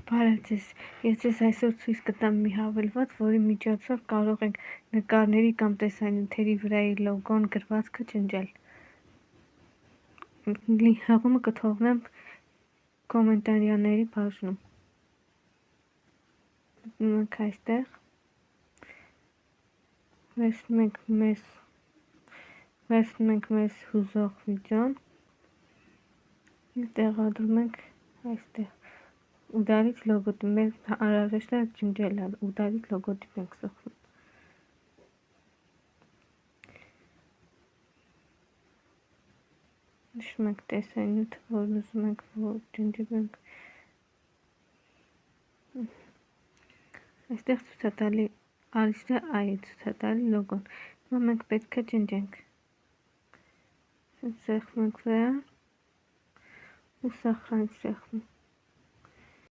Բարև ձեզ, ես ձեզ այսօր ցույց կտամ մի հավելված, որի միջոցով կարող եք նկարների կամ տեսանյութերի վրայի լոգոն գրվածքը ջնջել։ Հղումը կթողնեմ կոմենտարյաների բաժնում։ Մտնում ենք այստեղ, վերցնում ենք մեզ հուզող վիդեոն, տեղադրում ենք այստեղ։ Ուդարից լոգոտիպ, մեր անհրաժեշտ է ջնջել, ուդարից լոգոտիպ ենք սխում։ Նշում ենք տեսանյութը, որ ուզում ենք ջնջենք։ Այստեղ ցուցատալի արիստը այ է ցուցատալի լոգոն։ Հիմա մենք պետք է ջնջենք։ Սեղմենք վրա ու սախրանք սեղմում։